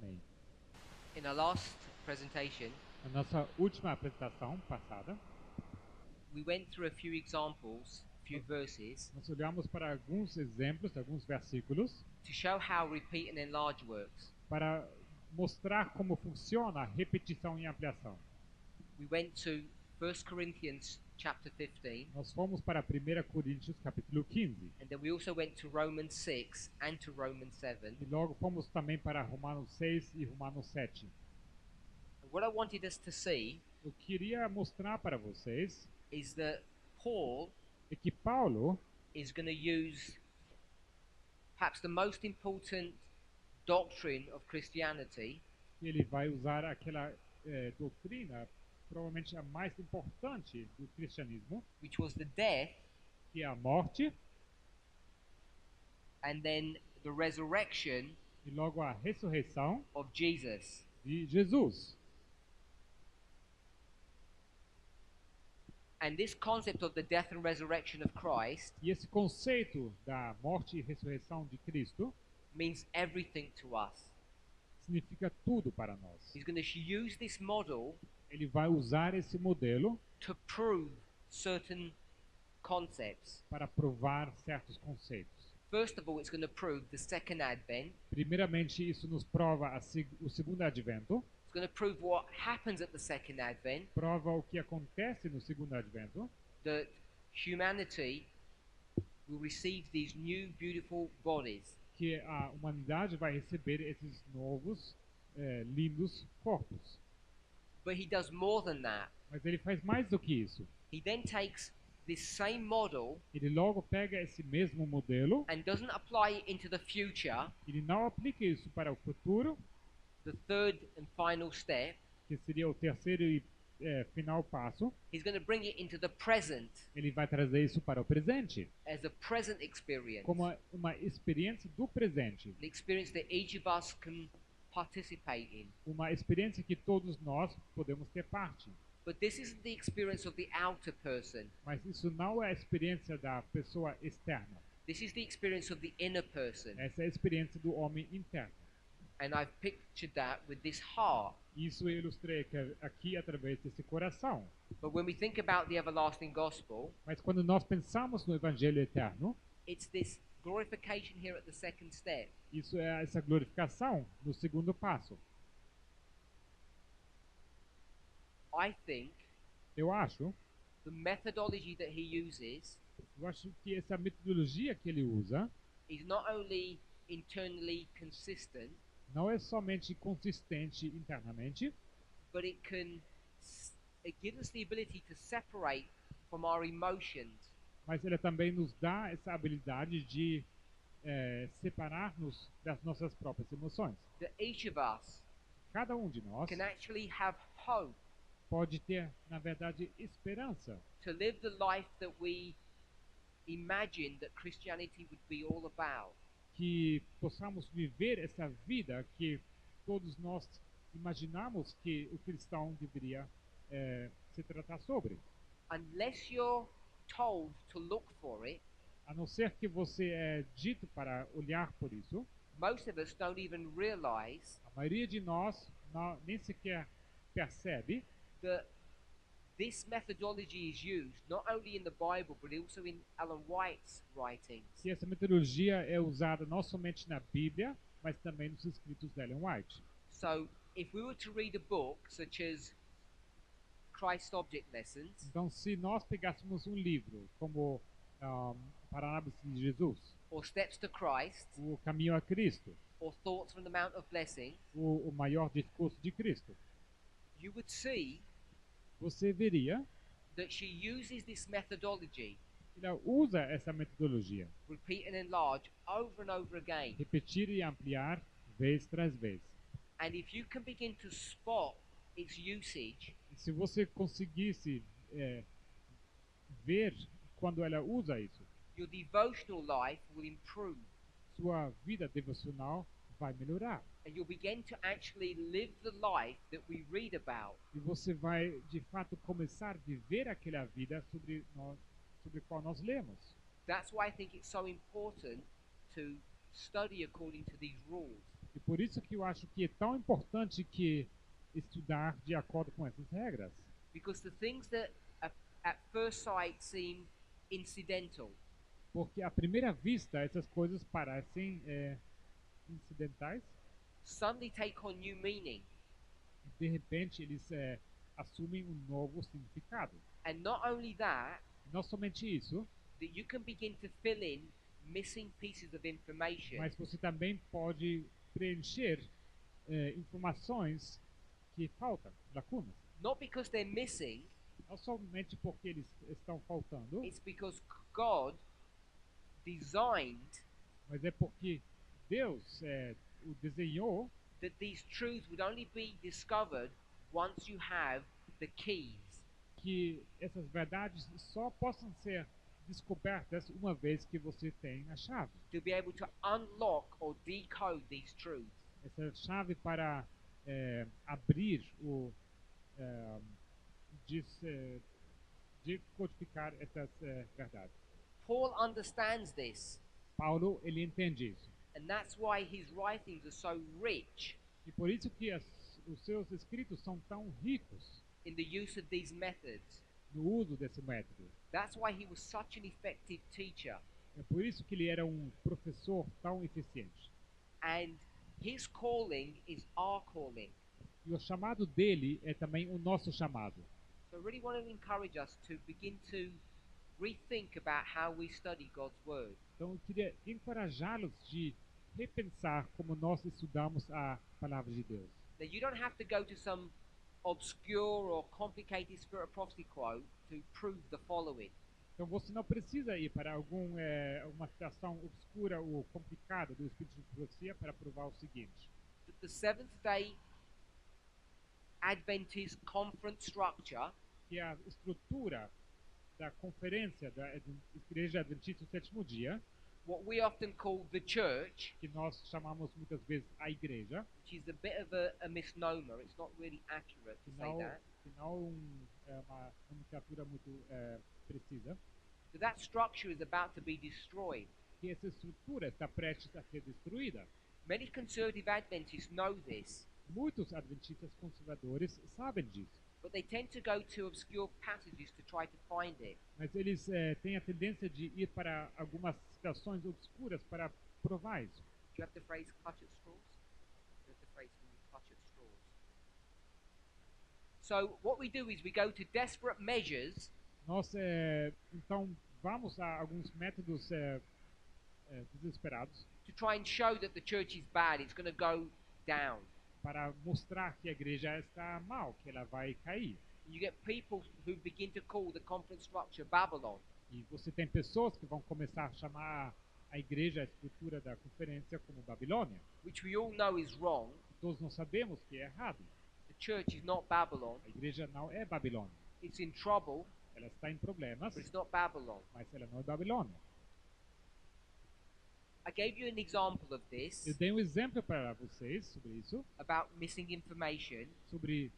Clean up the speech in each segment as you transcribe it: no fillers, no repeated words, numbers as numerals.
Amém. In our last presentation, Na nossa última apresentação passada, we went through a few examples, a few verses, nós olhamos para alguns exemplos, alguns versículos, to show how repeat and enlarge works. para mostrar como funciona a repetição e ampliação. We went to 1 Corinthians chapter 15, Nós fomos para 1 Coríntios capítulo 15 and then we also went to Romans 6 and to Romans 7. e logo fomos também para Romanos 6 e Romanos 7. And what I wanted us to see Eu queria mostrar para vocês is that Paul é que Paulo is going to use perhaps the most important doctrine of Christianity, ele vai usar aquela doutrina provavelmente a mais importante do cristianismo, which was the death que é a morte and then the resurrection e logo a ressurreição of Jesus. de Jesus. And this concept of the death and resurrection of Christ E esse conceito da morte e ressurreição de Cristo means everything to us. significa tudo para nós. He's going to use this model Ele vai usar esse modelo to prove certain concepts. para provar certos conceitos. First of all, it's going to prove the second advent. Primeiramente, isso nos prova o segundo advento, It's going to prove what happens at the second advent, prova o que acontece no segundo advento, that humanity will receive these new beautiful bodies. que a humanidade vai receber esses novos, lindos corpos. But he does more than that. Mas ele faz mais do que isso. He then takes this same model Ele logo pega esse mesmo modelo, and doesn't apply it into the future, ele não aplica isso para o futuro, the third and final step. que seria o terceiro e final passo. He's going to bring it into the present Ele vai trazer isso para o presente, as a present experience, como uma experiência do presente, an experience that each of us can participate in. uma experiência que todos nós podemos ter parte. But this isn't the experience of the outer person. Mas isso não é a experiência da pessoa externa. This is the experience of the inner person. Essa é a experiência do homem interno. And I've pictured that with this heart. Isso eu ilustrei aqui através desse coração. But when we think about the everlasting gospel, Mas quando nós pensamos no Evangelho eterno, it's this glorification here at the second step. isso é essa glorificação no segundo passo. I think Eu acho the methodology that he uses que essa metodologia que ele usa is not only internally consistent, não é somente consistente internamente, but it gives us the ability to separate from our emotions. mas ele também nos dá essa habilidade de separar-nos das nossas próprias emoções. That each of us Cada um de nós can actually have hope pode ter, na verdade, esperança to live the life that we imagined that Christianity would be all about. que possamos viver essa vida que todos nós imaginamos que o cristão deveria se tratar sobre. Unless you're told to look for it, A não ser que você é dito para olhar por isso, most of us don't even realize a maioria de nós nem sequer percebe that this methodology is used not only in the Bible but also in Ellen White's writings. que essa metodologia é usada não somente na Bíblia, mas também nos escritos de Ellen White. So, if we were to read a book such as Christ Object Lessons, Então, se nós pegássemos um livro como Parábolas de Jesus, or Steps to Christ, o Caminho a Cristo, or Thoughts from the Mount of Blessing, o maior discurso de Cristo, you would see você veria that she uses this methodology, que ela usa essa metodologia, repeat and enlarge, over and over again. repetir e ampliar vez tras vez. And if you can begin to spot its usage, E se você conseguisse ver quando ela usa isso, your devotional life will improve. sua vida devocional vai melhorar. And you'll begin to actually live the life that we read about. E você vai, de fato, começar a viver aquela vida sobre a qual nós lemos. That's why I think it's so important to study according to these rules. E por isso que eu acho que é tão importante que estudar de acordo com essas regras. Because the things that at first sight seem incidental, Porque à primeira vista essas coisas parecem incidentais suddenly take on new meaning. e de repente eles assumem um novo significado. And not only that, E não somente isso, that you can begin to fill in missing pieces of information mas você também pode preencher informações que faltam, lacunas. not because they're missing, Não somente porque eles estão faltando, it's because God designed mas é porque Deus o desenhou that these truths would only be discovered once you have the keys. que essas verdades só possam ser descobertas uma vez que você tem a chave. To be able to unlock or decode these truths. Essa chave para abrir o eh, decodificar essas verdades. Paul understands this, Paulo ele entende isso and that's why his writings are so rich e por isso que os seus escritos são tão ricos in the use of these methods. no uso desse método. That's why he was such an effective teacher. É por isso que ele era um professor tão eficiente. And his calling is our calling. E o chamado dele é também o nosso chamado. So I really want to encourage us to begin to rethink about how we study God's Word. Então eu queria encorajá-los de repensar como nós estudamos a palavra de Deus. Now, you don't have to go to some obscure or complicated spirit of prophecy quote to prove the following. Então você não precisa ir para uma citação obscura ou complicada do Espírito de Profecia para provar o seguinte: That the Seventh Day Adventist conference structure que a estrutura da conferência da Igreja Adventista do Sétimo Dia, what we often call the church, que nós chamamos muitas vezes a igreja, which is a bit of a misnomer. It's not really accurate to say that. que não é uma nomenclatura muito precisa, So that structure is about to be destroyed. que essa estrutura está prestes a ser destruída. Many conservative Adventists know this, Muitos adventistas conservadores sabem disso, but they tend to go to obscure passages to try to find it. mas eles têm a tendência de ir para algumas citações obscuras para provar isso. Do you have the phrase clutch at straws? Do you have the phrase when you clutch at straws? So what we do is we go to desperate measures Nós, então, vamos a alguns métodos desesperados to try and show that the church is bad. It's going to go down. para mostrar que a igreja está mal, que ela vai cair. You get people who begin to call the conference structure Babylon. E você tem pessoas que vão começar a chamar a igreja, a estrutura da conferência, como Babilônia. Which we all know is wrong. Todos nós sabemos que é errado. The church is not Babylon. A igreja não é Babilônia. It's in trouble, Ela está em problemas, but it's not Babylon. mas ela não é Babilônia. I gave you an example of this Eu dei um exemplo para vocês sobre isso, about missing information. sobre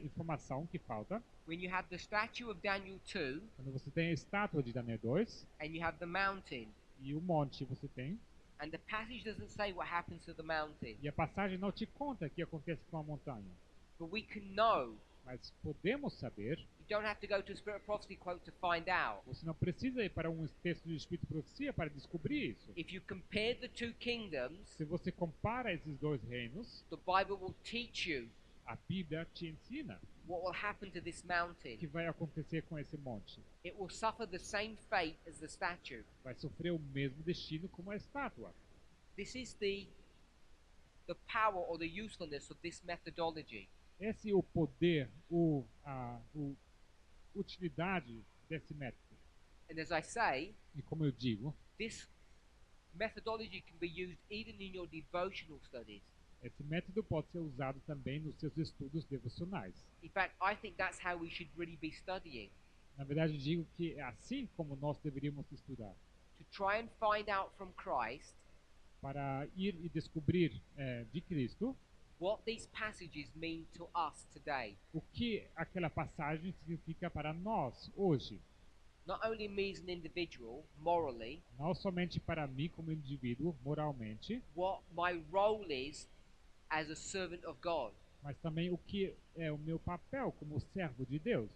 informação que falta. When you have the statue of Daniel 2 Quando você tem a estátua de Daniel 2 and you have the mountain, e o monte você tem, and the passage doesn't say what happens to the mountain, e a passagem não te conta o que acontece com a montanha. but we can know. Mas podemos saber, You don't have to go to a Spirit of Prophecy quote to find out. você não precisa ir para um texto de Espírito de Profecia para descobrir isso. If you compare the two kingdoms, Se você compara esses dois reinos, the Bible will teach you a Bíblia te ensina what will happen to this o que mountain. vai acontecer com esse monte. It will suffer the same fate as the statue. Vai sofrer o mesmo destino como a estátua. This is the power or the usefulness of this methodology. Esse é o poder, a utilidade desse método. And as I say, E como eu digo, this methodology can be used even in your devotional studies. esse método pode ser usado também nos seus estudos devocionais. In fact, I think that's how we should really be studying. Na verdade, digo que é assim como nós deveríamos estudar, To try and find out from Christ para ir e descobrir de Cristo what these passages mean to us today. o que aquela passagem significa para nós hoje. Not only me as an individual, morally, Não somente para mim como indivíduo, moralmente, what my role is as a servant of God. mas também o que é o meu papel como servo de Deus.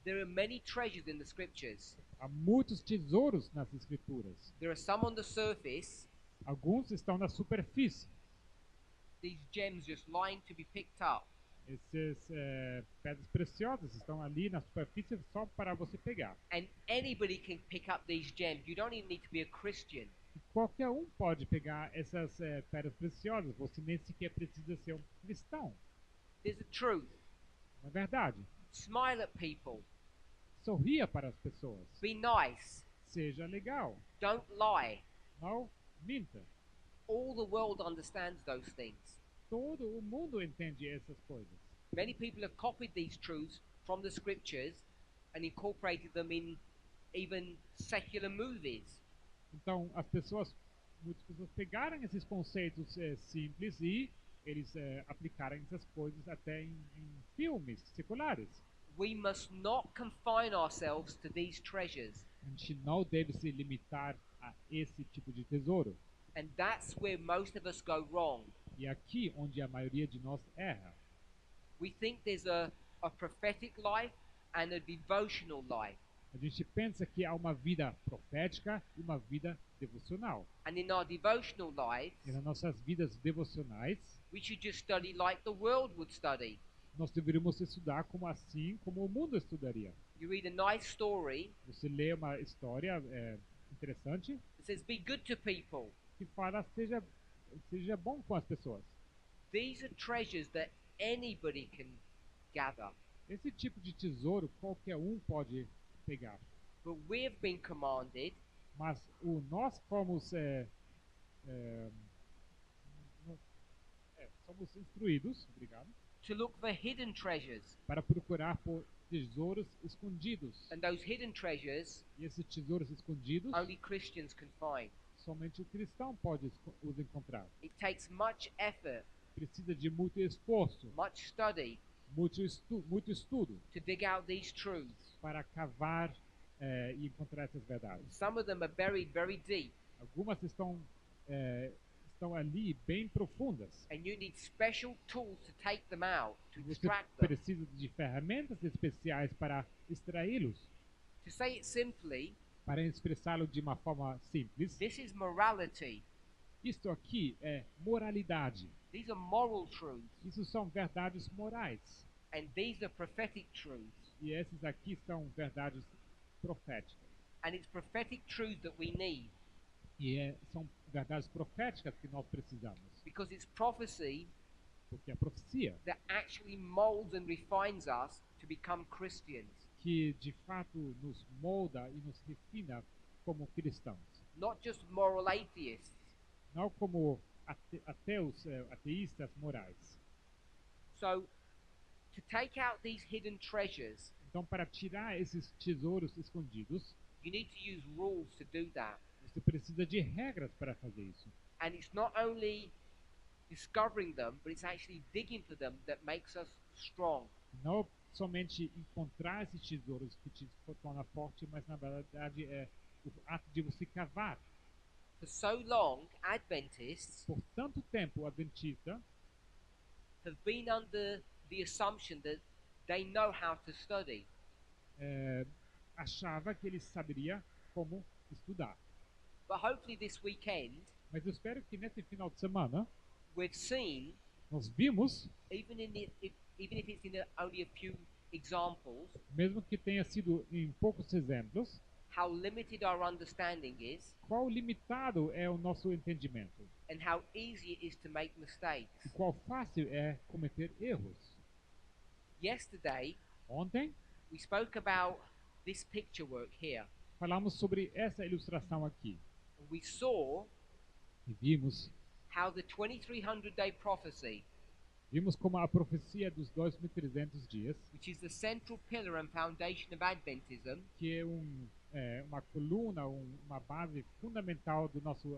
There are many treasures in the scriptures. Há muitos tesouros nas escrituras. There are some on the surface, Alguns estão na superfície. these gems just lying to be picked up. Essas pedras preciosas estão ali na superfície só para você pegar. And anybody can pick up these gems. You don't even need to be a Christian. E qualquer um pode pegar essas pedras preciosas. Você nem sequer precisa ser um cristão. There's a truth. Não é verdade? Smile at people. Sorria para as pessoas. Be nice. Seja legal. Don't lie. Não minta. All the world understands those things. Todo o mundo entende essas coisas. Many people have copied these truths from the scriptures and incorporated them in even secular movies. Então, muitas pessoas pegaram esses conceitos simples e eles aplicaram essas coisas até em filmes seculares. We must not confine ourselves to these treasures. A gente não deve se limitar a esse tipo de tesouro. And that's where most of us go wrong. E aqui onde a maioria de nós erra. We think there's a prophetic life and a devotional life. A gente pensa que há uma vida profética e uma vida devocional. And in our devotional lives, E nas nossas vidas devocionais, we should just study like the world would study. nós deveríamos estudar como o mundo estudaria. You read a nice story Você lê uma história interessante that says, be good to people. que fala seja bom com as pessoas. These are treasures that anybody can gather. Esse tipo de tesouro qualquer um pode pegar. But we have been commanded Mas nós somos somos instruídos, obrigado, to look for hidden treasures. para procurar por tesouros escondidos. And those hidden treasures, E esses tesouros escondidos, only Christians can find. somente o cristão pode os encontrar. It takes much effort, Precisa de muito esforço, much study muito estudo to dig out these truths. para cavar e encontrar essas verdades. Some of them are buried very deep, Algumas estão ali bem profundas. and you need special tools to take them out, to Você extract them. precisa de ferramentas especiais para extraí-los, To say it simply, para expressá-lo de uma forma simples. this is morality. Isto aqui é moralidade. These are moral truths, Isso são verdades morais. and these are prophetic truths. E esses aqui são verdades proféticas. And it's prophetic truth that we need, E são verdades proféticas que nós precisamos. because it's prophecy Porque a profecia, that actually molds and refines us to become Christians. que de fato nos molda e nos refina como cristãos. Not just moral atheists. Não como ateístas morais. So, to take out these hidden treasures, Então, para tirar esses tesouros escondidos, you need to use rules to do that. você precisa de regras para fazer isso. And it's not only discovering them, but it's actually digging for them that makes us strong. Não somente encontrar esses tesouros que te torna forte, mas na verdade é o ato de você cavar. For so long, Adventists Por tanto tempo, o adventista have been under the assumption that they know how to study. achava que ele saberia como estudar. But hopefully this weekend, Mas eu espero que nesse final de semana we've seen, nós vimos, even if it's in only a few examples, mesmo que tenha sido em poucos exemplos, how limited our understanding is qual limitado é o nosso entendimento and how easy it is to make mistakes. e qual fácil é cometer erros. Yesterday, Ontem we spoke about this picture work here. falamos sobre essa ilustração aqui We saw e vimos how the 2300-day prophecy, Vimos como a profecia dos 2.300 dias, which is the central pillar and foundation of Adventism, que é uma coluna, uma base fundamental do nosso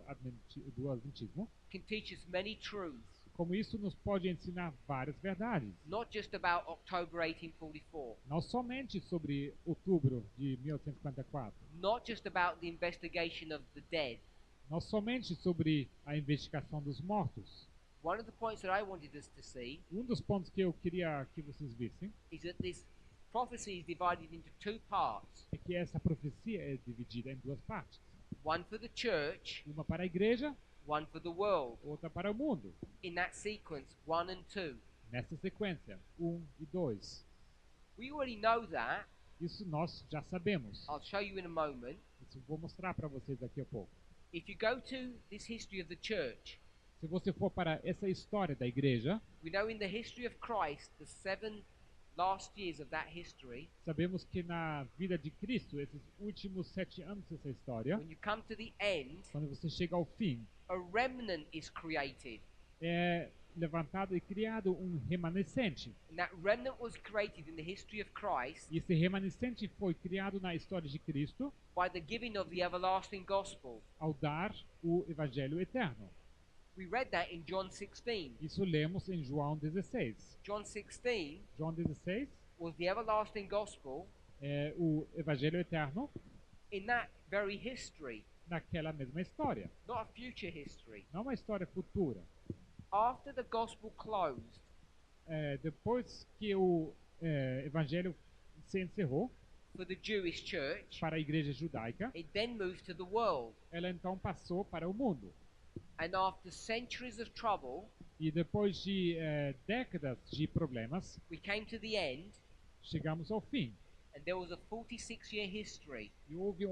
do adventismo, can teach us many truths, como isso nos pode ensinar várias verdades. not just about October 1844, Não somente sobre outubro de 1854, not just about the investigation of the dead, não somente sobre a investigação dos mortos, One of the points that I wanted us to see Dos pontos que eu queria que vocês vissem is that this prophecy is divided into two parts. é que essa profecia é dividida em duas partes. One for the church, Uma para a igreja, one for the world. outra para o mundo. In that sequence, 1 and 2. Nessa sequência, e 2. We already know that. Isso nós já sabemos. I'll show you in a moment. Isso eu vou mostrar para vocês daqui a pouco. If you go to this history of the church, Se você for para essa história da igreja, we know in the history of Christ, the 7 last years of that history, sabemos que na vida de Cristo, esses últimos 7 anos dessa história, when you come to the end, quando você chega ao fim, a remnant is created. é levantado e criado remanescente. And that remnant was created in the history of Christ E esse remanescente foi criado na história de Cristo by the giving of the everlasting gospel. ao dar o evangelho eterno. We read that in John 16. Isso lemos em João 16. John 16 João 16 was the everlasting gospel é o evangelho eterno in that very history, naquela mesma história. not a future history. Não uma história futura. After the gospel closed, Depois que o evangelho se encerrou for the Jewish church, para a igreja judaica, it then moved to the world. ela então passou para o mundo. And after centuries of trouble, E depois de décadas de problemas, we came to the end, chegamos ao fim. and there was a 46-year history, E houve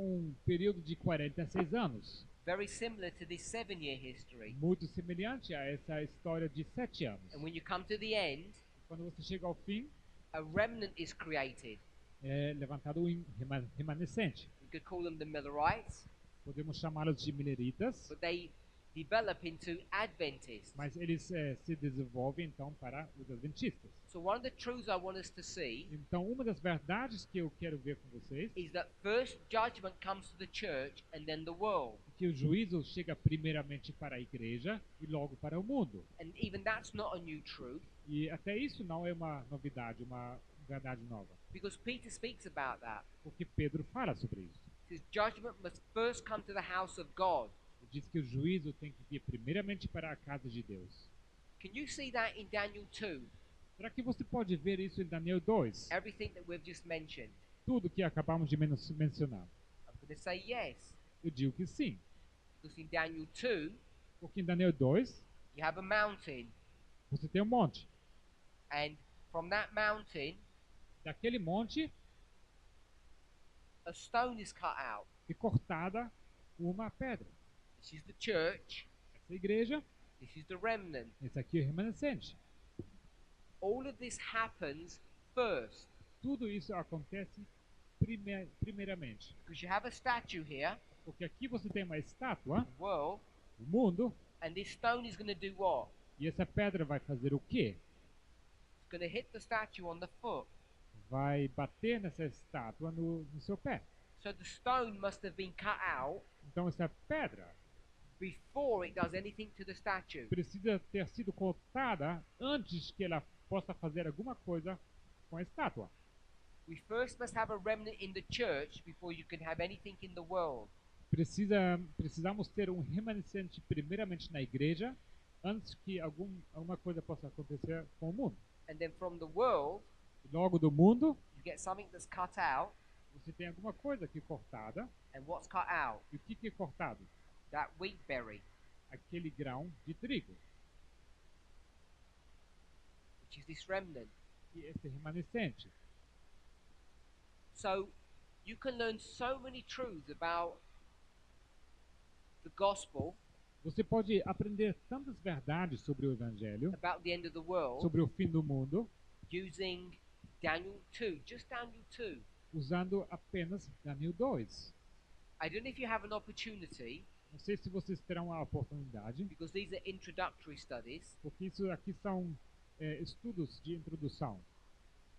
período de 46 anos, very similar to this 7-year history. muito semelhante a essa história de 7 anos. And when you come to the end, Quando você chega ao fim, a remnant is created. é levantado remanescente. We could call them the Millerites, Podemos chamá-los de mileritas, but they develop into Adventists. mas eles se desenvolvem então para os adventistas. So one of the truths I want us to see Então, uma das verdades que eu quero ver com vocês is that first judgment comes to the church and then the world. é que o juízo chega primeiramente para a igreja e logo para o mundo. And even that's not a new truth, E até isso não é uma novidade, uma verdade nova, because Peter speaks about that. porque Pedro fala sobre isso. He says judgment must first come to the house of God. Ele diz que o juízo tem que vir primeiramente para a casa de Deus. Can you see that in Daniel 2? Será que você pode ver isso em Daniel 2? Everything that we've just mentioned. Tudo que acabamos de mencionar. I'm going to say yes, Eu digo que sim, because in Daniel 2, porque em Daniel 2 you have a mountain, você tem um monte. and from that mountain, Daquele monte a stone is cut out. é cortada uma pedra. This is the church, Essa igreja, this is the remnant. esse aqui é o remanescente. All of this happens first, Tudo isso acontece primeiramente. because you have a statue here, Porque aqui você tem uma estátua, the world, o mundo, and this stone is going to do what? e essa pedra vai fazer o quê? It's going to hit the statue on the foot. Vai bater nessa estátua no seu pé. So the stone must have been cut out Então essa pedra before it does anything to the statue. precisa ter sido cortada antes que ela possa fazer alguma coisa com a estátua. We first must have a remnant in the church before you can have anything in the world. Precisamos ter um remanescente primeiramente na igreja antes que alguma coisa possa acontecer com o mundo. And then from the world, Logo do mundo, you get something that's cut out. você tem alguma coisa aqui cortada. And what's cut out? E o que é cortado? That wheat berry, Aquele grão de trigo. which is this remnant. E esse remanescente. So you can learn so many truths about the gospel, Você pode aprender tantas verdades sobre o Evangelho, about the end of the world, sobre o fim do mundo, using Daniel 2, just Daniel 2. usando apenas Daniel 2. I don't know if you have an opportunity, Não sei se vocês terão a oportunidade, because these are introductory studies. porque isso aqui são estudos de introdução.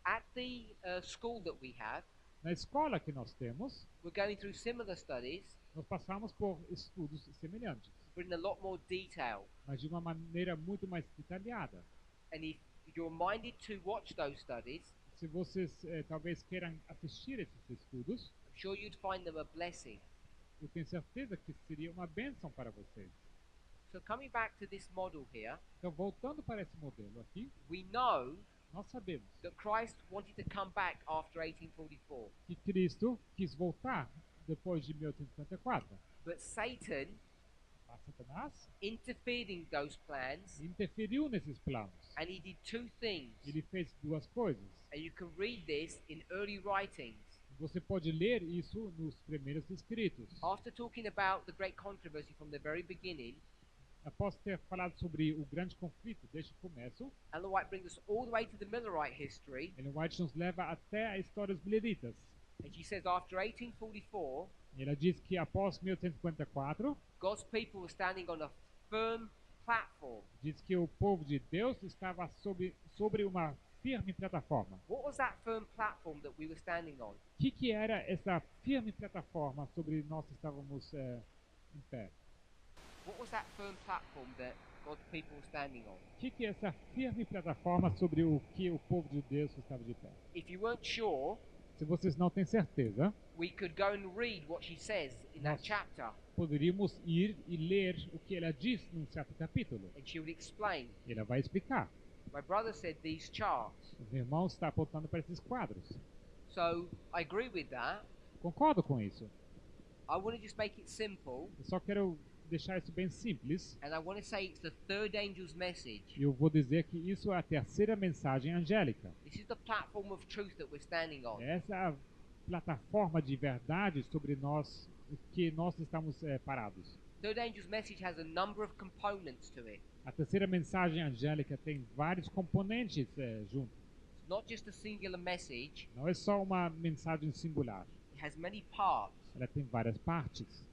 At the school that we have, Na escola que nós temos, we're going through similar studies, nós passamos por estudos semelhantes, but in a lot more detail. mas de uma maneira muito mais detalhada. And if you're minded to watch those studies, Se vocês talvez queiram assistir esses estudos, I'm sure you'd find them a blessing. eu tenho certeza que seria uma bênção para vocês. So coming back to this model here, Então, voltando para esse modelo aqui, we know nós sabemos that Christ wanted to come back after 1844. que Cristo quis voltar depois de 1854. But Satan Mas Satanás interfered in those plans, interferiu nesses planos. and he did two things. Ele fez duas coisas. And you can read this in early writings. Você pode ler isso nos primeiros escritos. After talking about the great controversy from the very beginning, Após ter falado sobre o grande conflito desde o começo, Ellen White brings us all the way to the Millerite history, Ellen White nos leva até a história dos mileritas. and she says after 1844, E ela diz que após 1854, God's people were standing on a firm platform. diz que o povo de Deus estava sobre uma firme plataforma. What was that firm platform that we were standing on? O que era essa firme plataforma sobre nós estávamos em pé? What was that firm platform that God's people were standing on? O que é essa firme plataforma sobre o que o povo de Deus estava de pé? If you weren't sure, Se vocês não têm certeza, we could go and read what she says in that chapter, poderíamos ir e ler o que ela diz num certo capítulo. and she would explain. E ela vai explicar. My brother said these charts. O meu irmão está apontando para esses quadros. So I agree with that. Concordo com isso. I want to just make it simple, Eu só quero deixar isso bem simples. and I want to say it's the third angel's message. E eu vou dizer que isso é a terceira mensagem angélica. This is the platform of truth that we're standing on. Essa é a plataforma de verdade sobre nós, que nós estamos parados. Third angel's message has a number of components to it. A terceira mensagem angélica tem vários componentes juntos. It's not just a singular message, Não é só uma mensagem singular. it has many parts. Ela tem várias partes.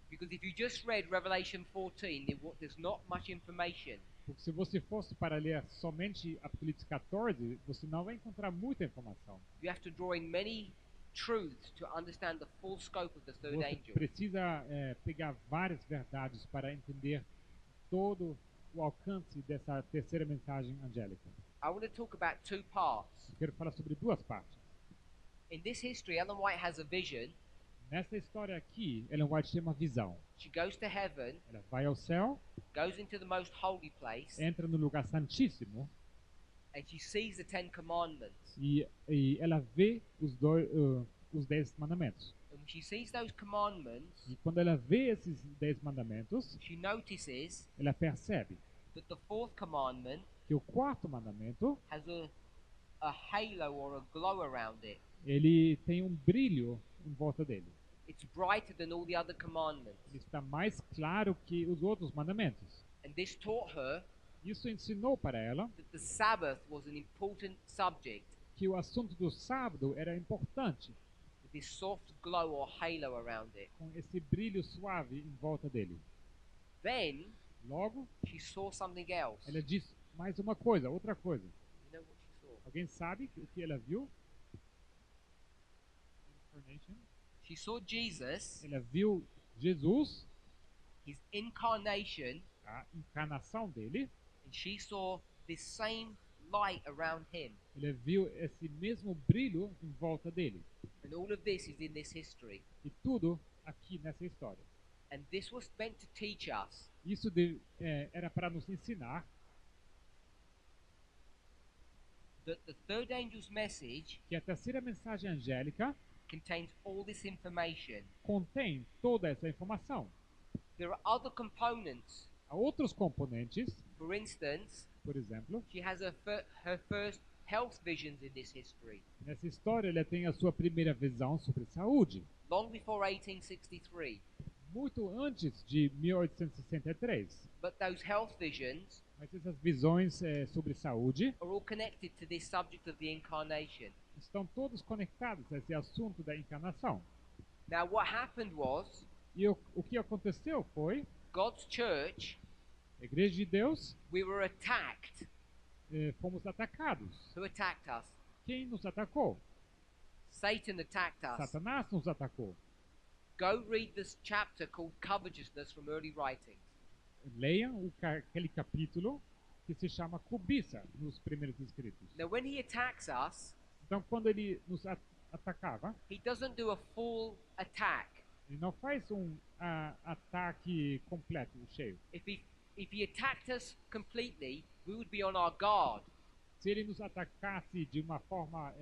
Because if you just read Revelation 14, there's not much information. Porque se você fosse para ler somente Apocalipse 14, você não vai encontrar muita informação. You have to draw in many truths to understand the full scope of the third Você angel. precisa pegar várias verdades para entender todo o alcance dessa terceira mensagem angélica. I want to talk about two parts. Eu quero falar sobre duas partes. In this history, Ellen White has a vision. Nessa história aqui, Ellen White tem uma visão. She goes to heaven, Ela vai ao céu, goes into the most holy place, entra no lugar santíssimo and she sees the Ten Commandments. e ela vê os 10 mandamentos. And when she sees those commandments, E quando ela vê esses 10 mandamentos, she notices ela percebe that the fourth commandment que o quarto mandamento, has a halo or a glow around it. ele tem um brilho em volta dele. It's brighter than all the other commandments. Ele está mais claro que os outros mandamentos. And this taught her Isso ensinou para ela that the Sabbath was an important subject, que o assunto do sábado era importante, with this soft glow or halo around it. com esse brilho suave em volta dele. Then Logo, she saw something else. ela diz mais uma coisa, outra coisa. You know what she saw? Alguém sabe o que ela viu? Incarnation. She saw Jesus, Ela viu Jesus, his incarnation, a encarnação dele. and she saw this same light around him. Ela viu esse mesmo brilho em volta dele. And all of this is in this history. E tudo aqui nessa história. And this was meant to teach us Isso era para nos ensinar that the third angel's message que a terceira mensagem angélica contains all this information. contém toda essa informação. There are other components. Há outros componentes, For instance, por exemplo, she has her first health visions in this history, nessa história ela tem a sua primeira visão sobre saúde, long before 1863. muito antes de 1863. But those health visions Mas essas visões sobre saúde are all connected to this subject of the incarnation. estão todos conectados a esse assunto da encarnação. Now, what happened was E o que aconteceu foi, God's church, a Igreja de Deus, we were attacked. fomos atacados. Who attacked us? Quem nos atacou? Satan attacked us. Satanás nos atacou. Go read this chapter called Covetousness from early writings. Leiam aquele capítulo que se chama cobiça nos primeiros escritos. Now, when he attacks us, Então, quando ele nos atacava, he doesn't do a full attack. Ele não faz um ataque completo, cheio. If he attacked us completely, we would be on our guard. Se ele nos atacasse de uma forma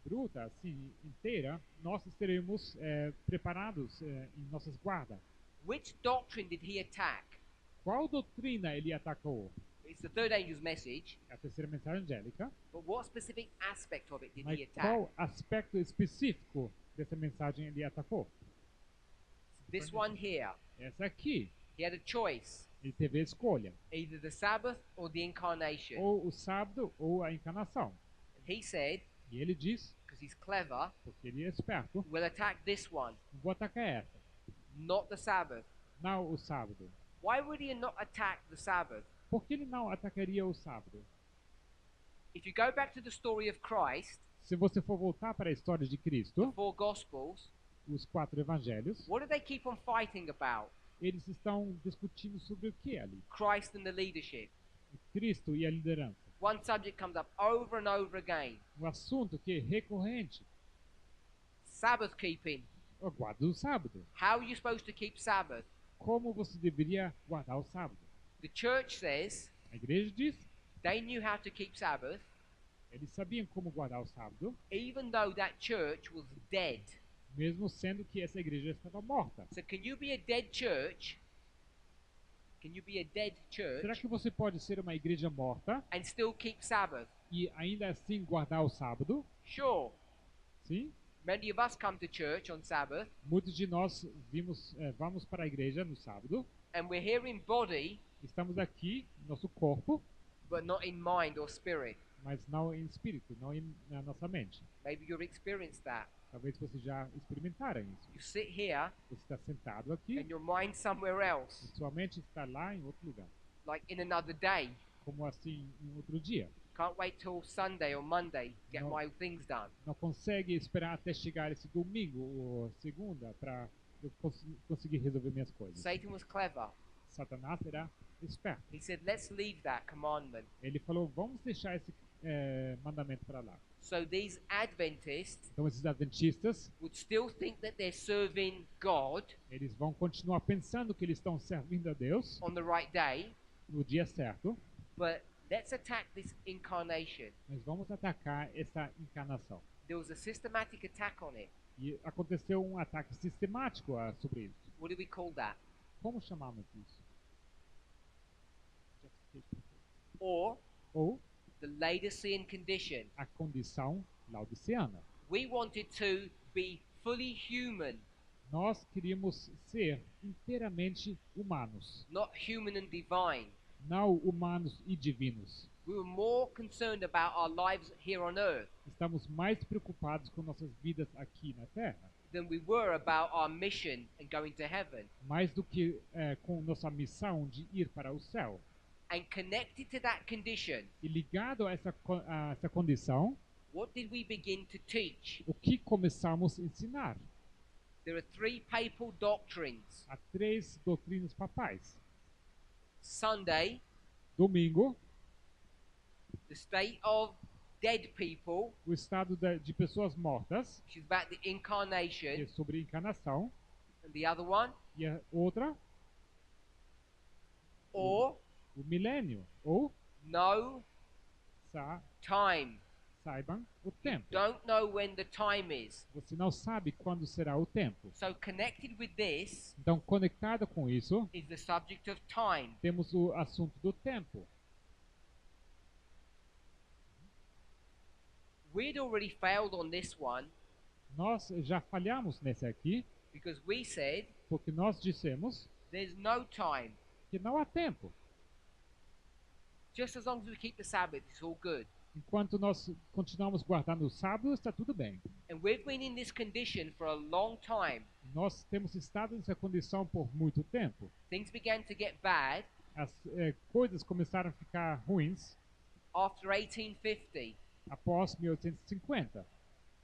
bruta, assim, inteira, nós estaremos preparados em nossas guardas. Which doctrine did he attack? Qual doutrina ele atacou? It's the third angel's message, A terceira mensagem angélica. but what specific aspect of it did Mas he attack? qual aspecto específico dessa mensagem ele atacou? This one here. Essa aqui. He had a choice, Ele teve a escolha. either the Sabbath or the incarnation. Ou o sábado ou a encarnação. And he said, E ele diz, because he's clever, porque ele é esperto, we'll attack this one, vou atacar essa, not the Sabbath. não o sábado. Why would he not attack the Sabbath? Por que ele não atacaria o sábado? If you go back to the story of Christ, Se você for voltar para a história de Cristo, four Gospels, os 4 evangelhos, what do they keep on fighting about? eles estão discutindo sobre o que ali? Christ and the leadership. Cristo e a liderança. One subject comes up over and over again. Um assunto que é recorrente, Sabbath keeping. a guarda do sábado. How are you supposed to keep Sabbath? Como você deveria guardar o sábado? The church says A igreja diz, they knew how to keep Sabbath, eles sabiam como guardar o sábado, even though that church was dead. mesmo sendo que essa igreja estava morta. So can you be a dead church? Can you be a dead Será church que você pode ser uma igreja morta and still keep Sabbath? e ainda assim guardar o sábado? Sure. Sim? Many of us come to church on Sabbath Muitos de nós vamos para a igreja no sábado. and we're here in body, Estamos aqui, nosso corpo, but not in mind or spirit. mas não em espírito, não na nossa mente. Maybe you've experienced that. Talvez vocês já experimentaram isso. You sit here Você está sentado aqui and your mind's somewhere e else, sua mente está lá em outro lugar. like in another day. Como assim, em outro dia. Can't wait till Sunday or Monday to get No. my things done. Não consegue esperar até chegar esse domingo ou segunda para eu conseguir resolver minhas coisas. Satan was clever. Satanás era esperto. He said, let's leave that commandment. Ele falou, vamos deixar esse mandamento para lá. So these Adventists Então esses adventistas, would still think that they're serving God eles vão continuar pensando que eles estão servindo a Deus on the right day, no dia certo, but let's attack this incarnation. mas vamos atacar essa encarnação. There was a systematic attack on it. E aconteceu um ataque sistemático sobre isso. What do we call that? Como chamamos isso? Or Ou the Laodicean condition. a condição laodiceana. We wanted to be fully human, Nós queríamos ser inteiramente humanos, not human and divine. não humanos e divinos. We were more concerned about our lives here on earth Estamos mais preocupados com nossas vidas aqui na Terra, than we were about our mission and going to heaven. mais do que com nossa missão de ir para o céu. And connected to that condition, E ligado a essa condição, what did we begin to teach? o que começamos a ensinar? There are three papal doctrines. Há 3 doutrinas papais. Sunday, Domingo, the state of dead people, o estado de pessoas mortas, which is about the que é incarnation, sobre encarnação, and the other one, e a outra, or o milênio, ou no time. saibam o tempo. Don't know when the time is. Você não sabe quando será o tempo. So connected with this Então, conectado com isso, is the subject of time. temos o assunto do tempo. We'd already failed on this one Nós já falhamos nesse aqui, because we said porque nós dissemos there's no time. que não há tempo. Just as long as we keep the Sabbath, it's all good. Enquanto nós continuamos guardando o sábado, está tudo bem. And we've been in this condition for a long time. Nós temos estado nessa condição por muito tempo. Things began to get bad As coisas começaram a ficar ruins after 1850. após 1850.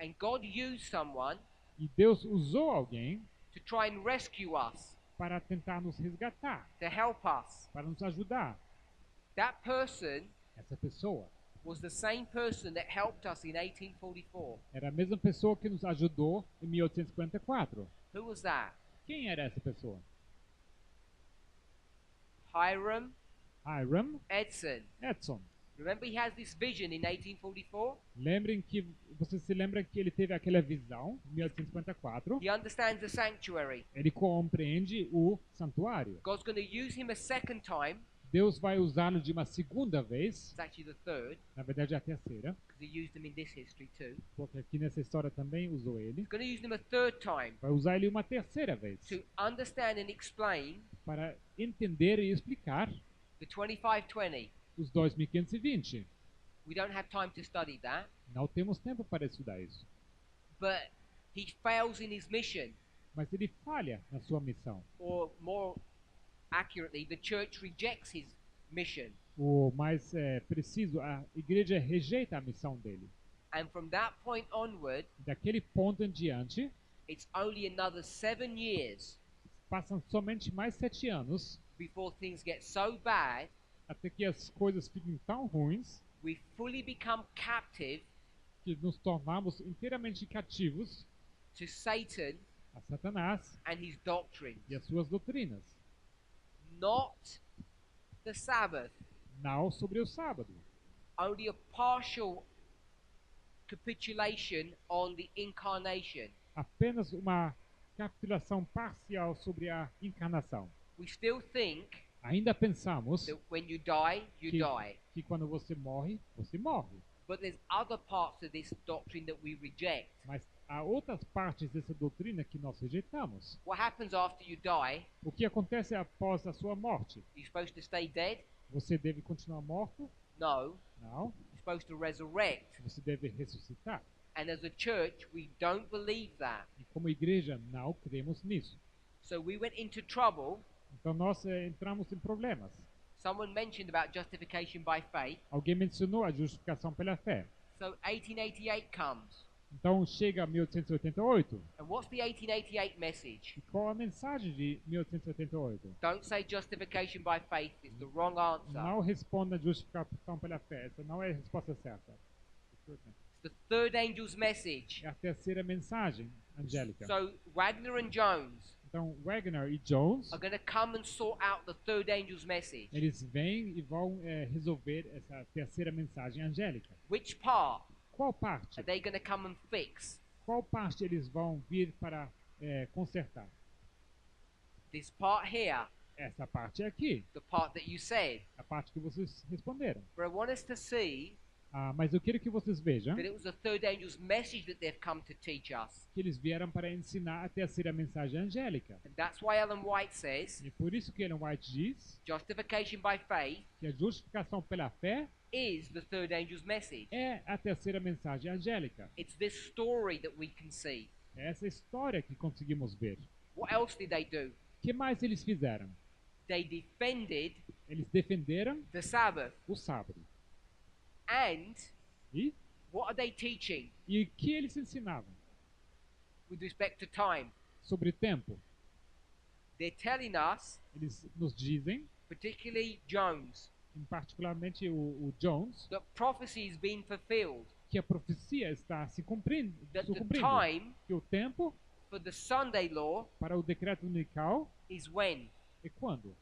And God used someone E Deus usou alguém to try and rescue us, para tentar nos resgatar, to help us. para nos ajudar. That person Essa pessoa was the same person that helped us in 1844. Era a mesma pessoa que nos ajudou em 1854. Who was that? Quem era essa pessoa? Hiram Hiram Edson. Edson. Remember, he has this vision in 1844. Você se lembra que ele teve aquela visão em 1854? He understands the sanctuary. Ele compreende o santuário. God's going to use him a second time. Deus vai usá-lo de uma segunda vez. It's actually the third, Na verdade é a terceira, because he used him in this history too. porque aqui nessa história também usou ele. He's going to use him a third time Vai usar ele uma terceira vez to understand and explain para entender e explicar the 2520. os 2520. We don't have time to study that, Não temos tempo para estudar isso. but he fails in his mission, Mas ele falha na sua missão. or more accurately, the church rejects his mission. O mais preciso, a igreja rejeita a missão dele. And from that point onward, Daquele ponto em diante, it's only another 7 years passam somente mais 7 anos before things get so bad, até que as coisas fiquem tão ruins we fully become captive que nos tornamos inteiramente cativos to Satan a Satanás and his doctrines. e as suas doutrinas. Not the Sabbath, Não sobre o sábado. only a partial capitulation on the incarnation. Apenas uma capitulação parcial sobre a encarnação. We still think Ainda pensamos that when you die, you die. que quando você morre, você morre. But there's other parts of this doctrine that we reject. Mas há outras partes dessa doutrina que nós rejeitamos. What happens after you die? O que acontece após a sua morte? You're supposed to stay dead? Você deve continuar morto? No. Não. You're supposed to resurrect. Você deve ressuscitar. And as a church, we don't believe that. E como igreja, não cremos nisso. So we went into trouble. Então nós entramos em problemas. Someone mentioned about justification by faith. Alguém mencionou a justificação pela fé. So 1888 comes. Então chega 1888. And what's the 1888 message? E qual a mensagem de 1888? Don't say justification by faith. It's the wrong answer. Não responda a justificação pela fé. Essa não é a resposta certa. It's the third angel's message. É a terceira mensagem angélica. So Wagner and Jones Então Wagner e Jones, are going to come and sort out the third angel's message. eles vêm e vão resolver essa terceira mensagem angélica. Which part Qual parte? are they going to come and fix? Qual parte eles vão vir para consertar? This part here, Essa parte aqui, the part that you said. a parte que vocês responderam. But I want us to see Mas eu quero que vocês vejam that it was the third angel's message that they've come to teach us. que eles vieram para ensinar a terceira mensagem angélica. And that's why Ellen White says E por isso que Ellen White diz justification by faith que a justificação pela fé is the third angel's message. é a terceira mensagem angélica. It's this story that we can see. É essa história que conseguimos ver. What else did they do? O que mais eles fizeram? They defended Eles defenderam the Sabbath. o sábado. And E what are they teaching o que eles ensinavam? with respect to time? Sobre tempo. They're telling us, Eles nos dizem, particularly Jones, particularmente o Jones, that prophecy is being fulfilled. que a profecia está se cumprindo, That the cumprindo. time Que o tempo for the Sunday law para o decreto unical is when? é quando?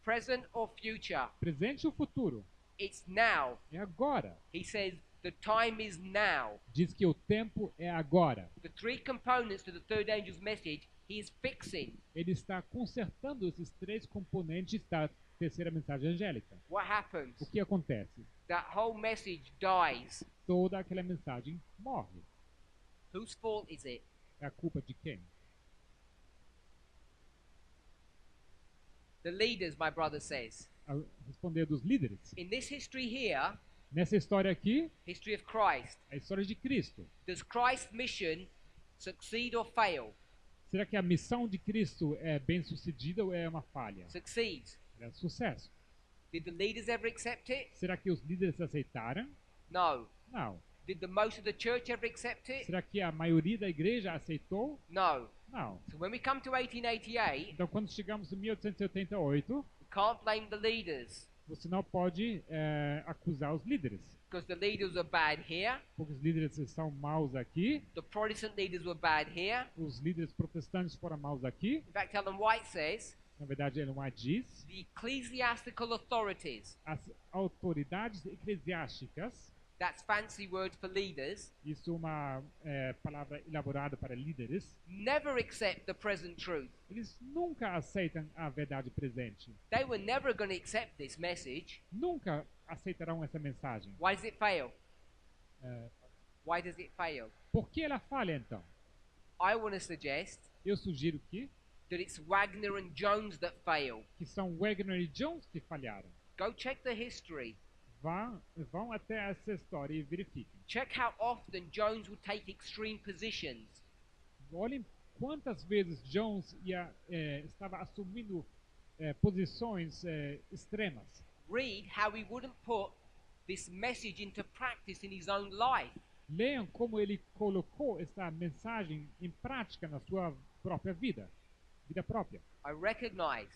Present or future? Presente ou futuro? It's now. É agora. He says the time is now. Diz que o tempo é agora. The three components to the third angel's message he is fixing. Ele está consertando esses três componentes da terceira mensagem angélica. What happens? O que acontece? That whole message dies. Toda aquela mensagem morre. Whose fault is it? É a culpa de quem? The leaders, my brother says. A responder dos líderes. In this history here, Nessa história aqui, history of Christ, a história de Cristo. does Christ's mission succeed or fail? Será que a missão de Cristo é bem sucedida ou é uma falha? Succeeds. É um sucesso. Did the leaders ever accept it? Será que os líderes aceitaram? No. Não. Did the most of the church ever accept it? Será que a maioria da igreja aceitou? No. Não. So when we come to 1888, Então, quando chegamos em 1888, we can't blame the leaders. Você não pode acusar os líderes, because the leaders were bad here, porque os líderes são maus aqui, the Protestant leaders were bad here. os líderes protestantes foram maus aqui. In fact, Ellen White says Na verdade, Ellen White diz, the ecclesiastical authorities, as autoridades eclesiásticas, that's fancy word for leaders, isso é uma palavra elaborada para líderes, never accept the present truth. eles nunca aceitam a verdade presente. They were never going to accept this message. Nunca aceitarão essa mensagem. Why does it fail? É, Why does it fail? por que ela falha, então? I want to suggest Eu sugiro that it's Wagner and Jones that fail. que são Wagner e Jones que falharam. Go check the history. Vão até essa história e verifiquem. Check how often Jones would take extreme positions. Olhem quantas vezes Jones estava assumindo posições extremas. Read how he wouldn't put this message into practice in his own life. Leiam como ele colocou essa mensagem em prática na sua própria vida própria. I recognize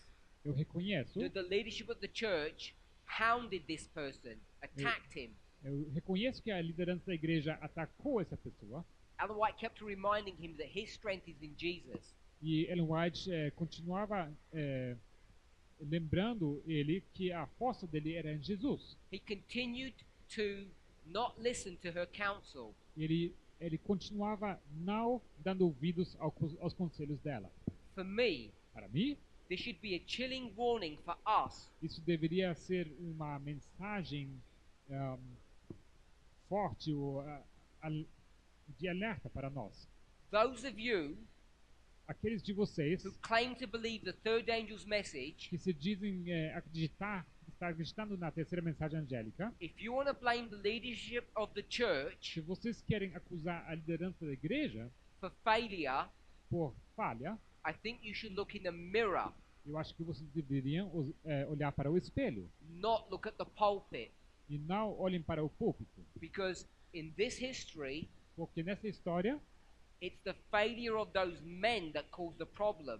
Eu reconheço, that the leadership of the church hounded this person, attacked him. eu reconheço que a liderança da igreja atacou essa pessoa. Ellen White kept reminding him that his strength is in Jesus. E Ellen White continuava lembrando ele que a força dele era em Jesus. He continued to not listen to her counsel. Ele continuava não dando ouvidos aos conselhos dela. For me, Para mim, this should be a chilling warning for us isso deveria ser uma mensagem forte ou de alerta para nós. those of you Aqueles de vocês who claim to believe the third angel's message. que se dizem estar acreditando na terceira mensagem angélica, If you want to blame the leadership of the church se vocês querem acusar a liderança da igreja for failure, por falha, I think you should look in the mirror, eu acho que vocês deveriam olhar para o espelho not look at the pulpit, e não olhem para o púlpito, because in this history, porque nessa história it's the failure of those men that caused the problem,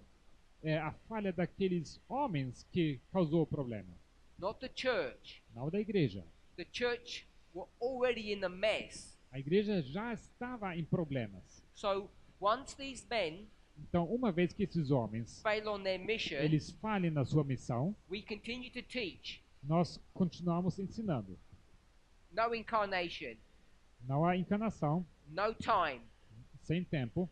é a falha daqueles homens que causou o problema, not the church. não da igreja. The church were already in a mess. A igreja já estava em problemas. So once these men Então, uma vez que esses homens fail on their mission, eles falhem na sua missão, we continue to teach. nós continuamos ensinando. No incarnation, Não há encarnação, no time, sem tempo,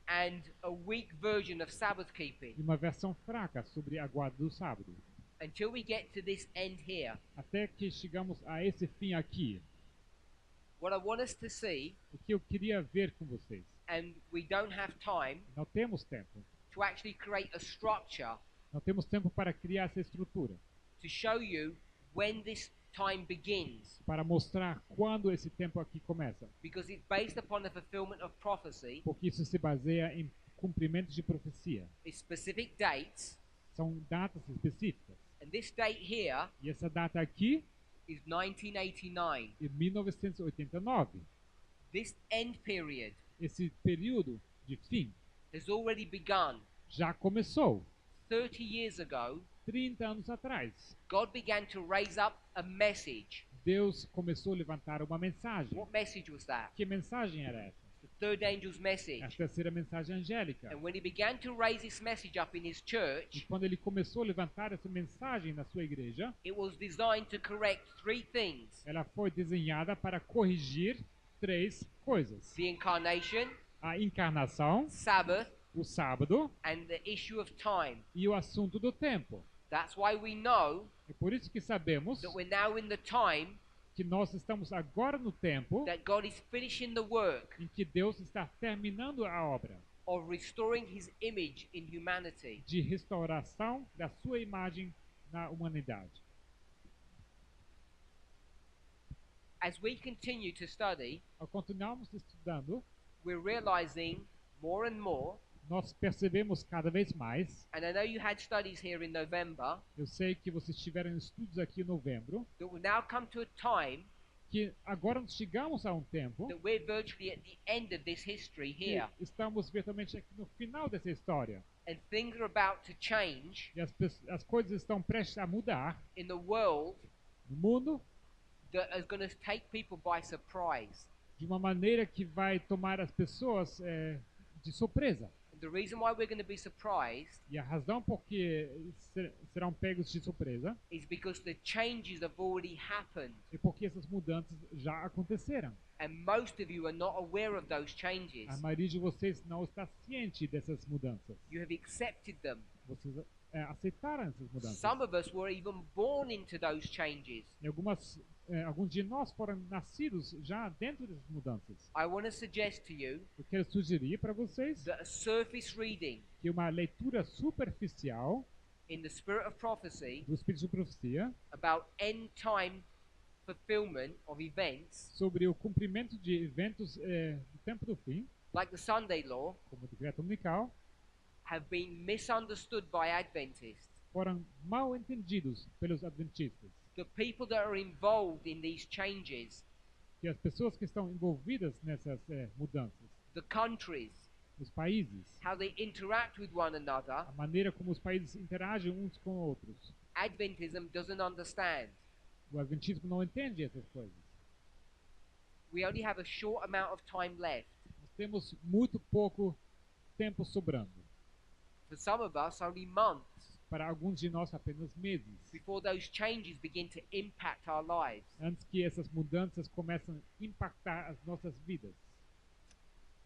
and a weak version of Sabbath keeping e uma versão fraca sobre a guarda do sábado. until we get to this end here. Até que chegamos a esse fim aqui. What I want us to see, O que eu queria ver com vocês. and we don't have time Não temos tempo. to actually create a structure Não temos tempo para criar essa estrutura. to show you when this time begins, Para mostrar quando esse tempo aqui começa. because it's based upon the fulfillment of prophecy, Porque isso se baseia em cumprimentos de profecia. it's specific dates, São datas específicas. and this date here E essa data aqui is 1989. é 1989. This end period Esse período de fim has already begun. já começou. 30 years ago, 30 anos atrás. God began to raise up a message. Deus começou a levantar uma mensagem. What message was that? Que mensagem era essa? The third angel's A message. terceira mensagem angélica. And when he began to raise this message up in his E church, quando ele começou a levantar essa mensagem na sua igreja, it was designed to correct three things: ela foi desenhada para corrigir três coisas: the incarnation, a encarnação, Sabbath, o sábado and the issue of time. e o assunto do tempo. That's why we know É por isso que sabemos that we're now in the time que nós estamos agora no tempo that God is finishing the work em que Deus está terminando a obra of restoring his image in humanity. de restauração da sua imagem na humanidade. As we continue to study, Ao continuarmos estudando, we're realizing more and more, nós percebemos cada vez mais. and I know you had studies here in November, Eu sei que vocês tiveram estudos aqui em novembro, that we've now come to a time que agora nós chegamos a um tempo that we're virtually at the end of this history que here, estamos virtualmente aqui no final dessa história. and things are about to change E as coisas estão prestes a mudar in the world no mundo, that is going to take people by surprise. de uma maneira que vai tomar as pessoas de surpresa. And the reason why we're going to be surprised E a razão por que serão pegos de surpresa is because the changes have already happened. é porque essas mudanças já aconteceram. And most of you are not aware of those changes. A maioria de vocês não está ciente dessas mudanças. You have accepted them. Vocês aceitaram essas mudanças. Some of us were even born into those changes. E alguns de nós foram nascidos já dentro dessas mudanças. I want to suggest to you Eu quero sugerir para vocês that a surface reading que uma leitura superficial in the spirit of prophecy do Espírito de Profecia about end time fulfillment of events, sobre o cumprimento de eventos do tempo do fim, like the Sunday law, como o decreto dominical, have been misunderstood by Adventists. foram mal entendidos pelos adventistas. The people that are involved in these changes, Que as pessoas que estão envolvidas nessas mudanças, the countries, os países, how they interact with one another, a maneira como os países interagem uns com outros. Adventism doesn't understand. O adventismo não entende essas coisas. We only have a short amount of time left. Nós temos muito pouco tempo sobrando. For some of us, only months Para alguns de nós, apenas meses. before those changes begin to impact our lives. Antes que essas mudanças comecem a impactar as nossas vidas.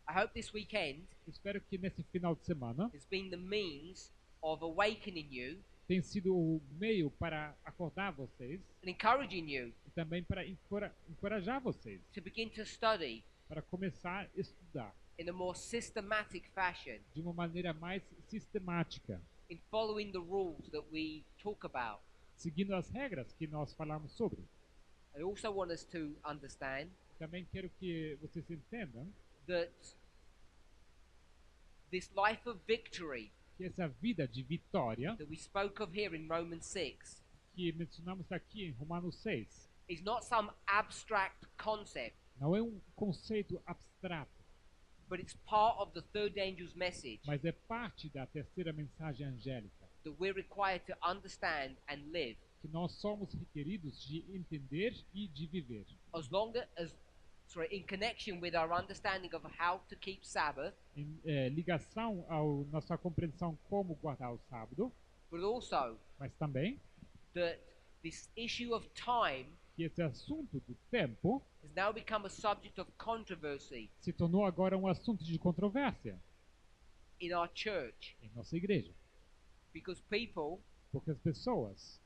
I hope this weekend Espero que nesse final de semana has been the means of awakening you tenha sido o meio para acordar vocês and encouraging you e também para encorajar vocês to begin to study para começar a estudar in a more systematic fashion, de uma maneira mais sistemática, in following the rules that we talk about. seguindo as regras que nós falamos sobre. I also want us to understand Também quero que vocês entendam that this life of victory que essa vida de vitória that we spoke of here in Romans 6 que mencionamos aqui em Romanos 6 is not some abstract concept, não é um conceito abstrato, but it's part of the third angel's message mas é parte da terceira mensagem angélica, that we're required to understand and live que nós somos requeridos de entender e de viver. as long as in connection with our understanding of how to keep Sabbath, Em ligação à nossa compreensão como guardar o sábado, but also mas também that this issue of time que esse assunto do tempo has now become a subject of controversy se tornou agora um assunto de controvérsia in our church, em nossa igreja, because people porque as pessoas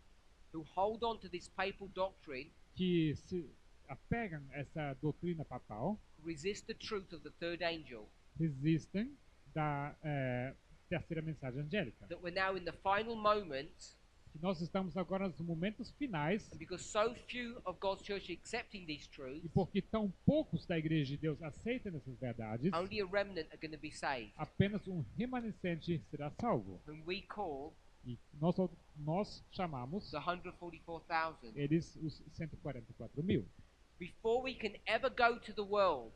who hold on to this papal doctrine que se apegam a essa doutrina papal resist the truth of the third angel, resistem da terceira mensagem angélica. that we're now in the final moments, Que nós estamos agora nos momentos finais and because so few of God's church are accepting these truths, e porque tão poucos da igreja de Deus aceitam essas verdades, only a remnant are going to be saved, apenas um remanescente será salvo. whom we call E nós chamamos the 144,000. eles os 144.000. Before we can ever go to the world,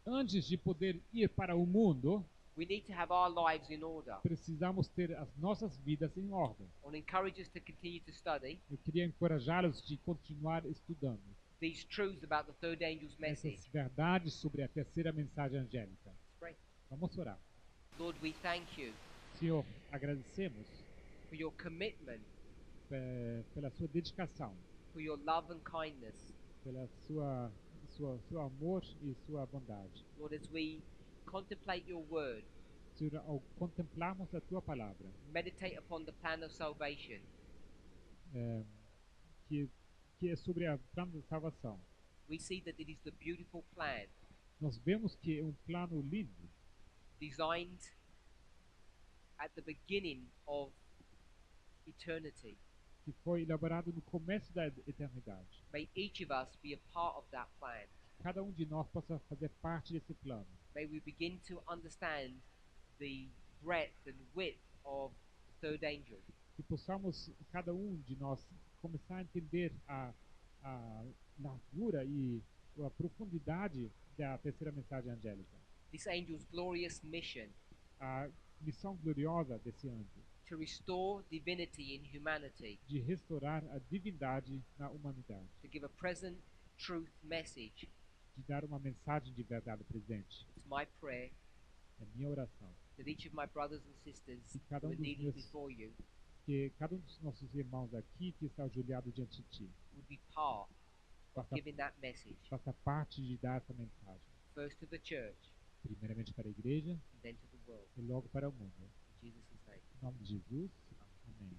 Antes de poder ir para o mundo, we need to have our lives in order. precisamos ter as nossas vidas em ordem. I want to encourage us to continue to study Eu queria encorajá-los de continuar estudando these truths about the third angel's message. essas verdades sobre a terceira mensagem angélica. Let's pray. Vamos orar. Lord, we thank you Senhor, agradecemos for your commitment, pela sua dedicação, for your love and kindness. pela seu amor e sua bondade. Lord, as we contemplate your word, Senhor, ao contemplarmos a tua palavra, meditate upon the plan of salvation, que é sobre a plano da salvação, we see that it is the beautiful plan nós vemos que é um plano lindo, designed at the beginning of eternity. que foi elaborado no começo da eternidade. May each of us be a part of that plan. Cada de nós possa fazer parte desse plano. May we begin to understand the breadth and width of the third angel. Que possamos, cada de nós, começar a entender a largura e a profundidade da terceira mensagem angélica. This angel's glorious mission A missão gloriosa desse anjo. to restore divinity in humanity, de restaurar a divindade na humanidade, to give a present truth message. de dar uma mensagem de verdade presente. It's my prayer É minha oração that each of my brothers and sisters que cada who um are dos kneeling meus, before you que cada um dos nossos irmãos aqui que está ajoelhado diante de ti would be part of faça, giving that message, faça parte de dar essa mensagem, first to the church primeiramente para a igreja and then to the world. e logo para o mundo. In Jesus' name. Em nome de Jesus, amém.